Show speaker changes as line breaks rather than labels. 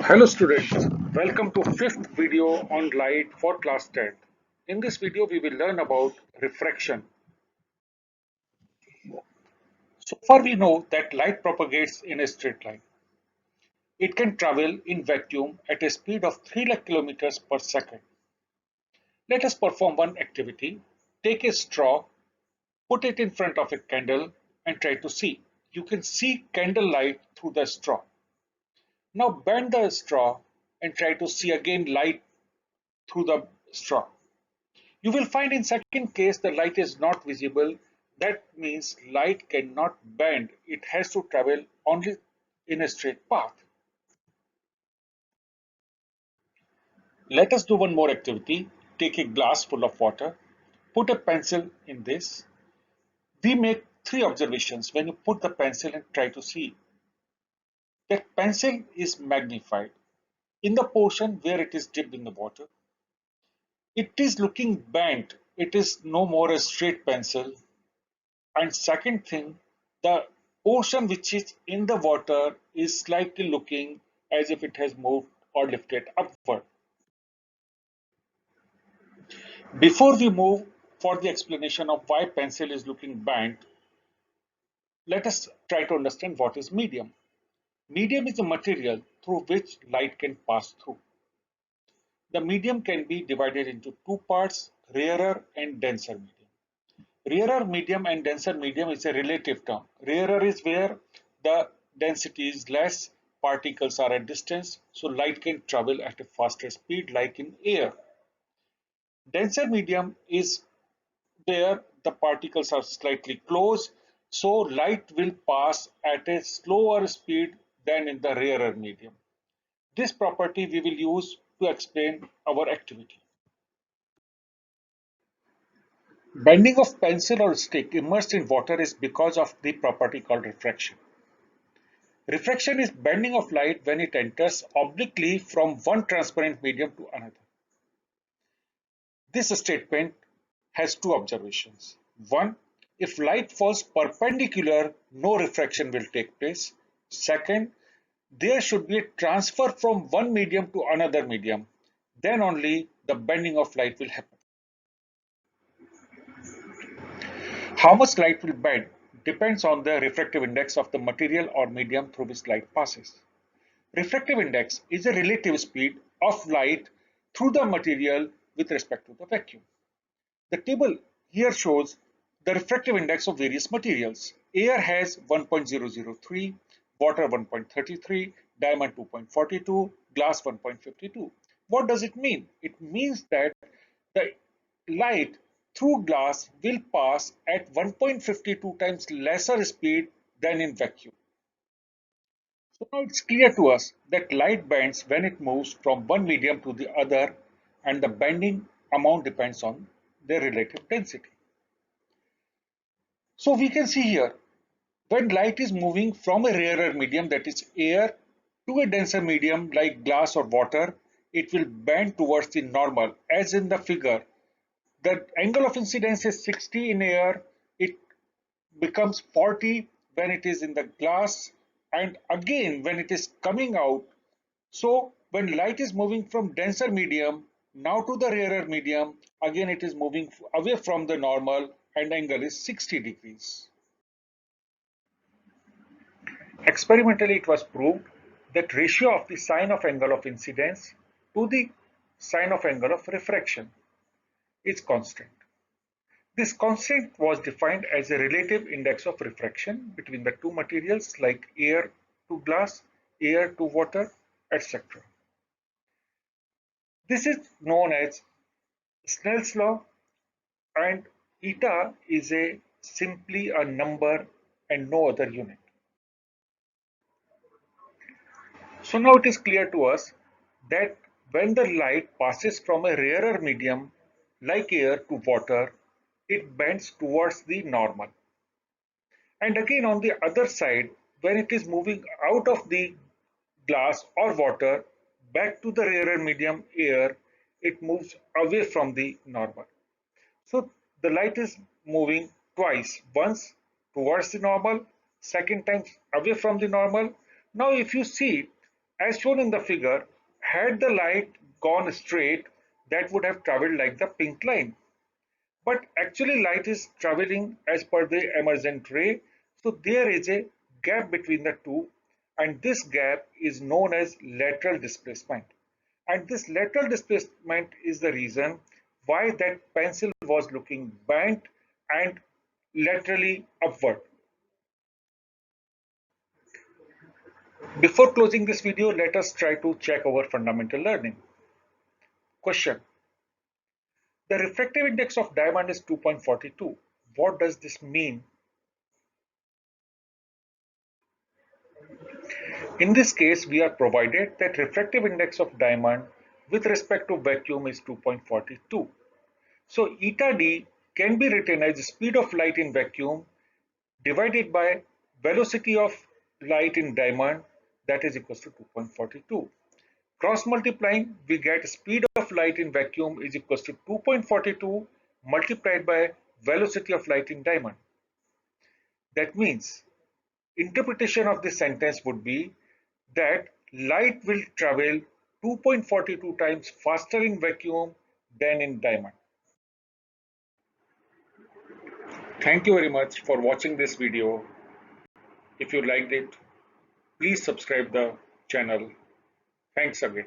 Hello students, welcome to fifth video on light for class 10th. In this video we will learn about refraction. So far we know that light propagates in a straight line. It can travel in vacuum at a speed of 3 lakh kilometers per second. Let us perform one activity. Take a straw, put it in front of a candle and try to see. You can see candle light through the straw. Now bend the straw and try to see again light through the straw. You will find in second case the light is not visible. That means light cannot bend. It has to travel only in a straight path. Let us do one more activity. Take a glass full of water. Put a pencil in this. We make three observations when you put the pencil and try to see. That pencil is magnified. In the portion where it is dipped in the water, it is looking bent. It is no more a straight pencil. And second thing, the portion which is in the water is slightly looking as if it has moved or lifted upward. Before we move for the explanation of why pencil is looking bent, let us try to understand what is medium. Medium is a material through which light can pass through. The medium can be divided into two parts, rarer and denser medium. Rarer medium and denser medium is a relative term. Rarer is where the density is less, particles are at distance, so light can travel at a faster speed like in air. Denser medium is where the particles are slightly close, so light will pass at a slower speed than in the rarer medium. This property we will use to explain our activity. Bending of pencil or stick immersed in water is because of the property called refraction. Refraction is bending of light when it enters obliquely from one transparent medium to another. This statement has two observations. One, if light falls perpendicular, no refraction will take place. Second, there should be a transfer from one medium to another medium. Then only the bending of light will happen. How much light will bend depends on the refractive index of the material or medium through which light passes. Refractive index is a relative speed of light through the material with respect to the vacuum. The table here shows the refractive index of various materials. Air has 1.003, water 1.33, diamond 2.42, glass 1.52. What does it mean? It means that the light through glass will pass at 1.52 times lesser speed than in vacuum. So now it's clear to us that light bends when it moves from one medium to the other, and the bending amount depends on their relative density. So we can see here, when light is moving from a rarer medium, that is air, to a denser medium like glass or water, it will bend towards the normal. As in the figure, the angle of incidence is 60 in air, it becomes 40 when it is in the glass, and again when it is coming out. So when light is moving from denser medium now to the rarer medium, again it is moving away from the normal and angle is 60 degrees. Experimentally it was proved that ratio of the sine of angle of incidence to the sine of angle of refraction is constant. This constant was defined as a relative index of refraction between the two materials like air to glass, air to water, etc. This is known as Snell's law, and eta is simply a number and no other unit. So now it is clear to us that when the light passes from a rarer medium like air to water, it bends towards the normal. And again on the other side, when it is moving out of the glass or water back to the rarer medium air, it moves away from the normal. So the light is moving twice, once towards the normal, second time away from the normal. Now if you see, As shown in the figure, had the light gone straight, that would have traveled like the pink line. But actually light is traveling as per the emergent ray, so there is a gap between the two, and this gap is known as lateral displacement. And this lateral displacement is the reason why that pencil was looking bent and laterally upward. Before closing this video, let us try to check our fundamental learning. Question: the refractive index of diamond is 2.42. What does this mean? In this case, we are provided that refractive index of diamond with respect to vacuum is 2.42. So eta d can be written as speed of light in vacuum divided by velocity of light in diamond, that is equals to 2.42. Cross multiplying, we get speed of light in vacuum is equals to 2.42 multiplied by velocity of light in diamond. That means interpretation of this sentence would be that light will travel 2.42 times faster in vacuum than in diamond. Thank you very much for watching this video. If you liked it, please subscribe the channel. Thanks again.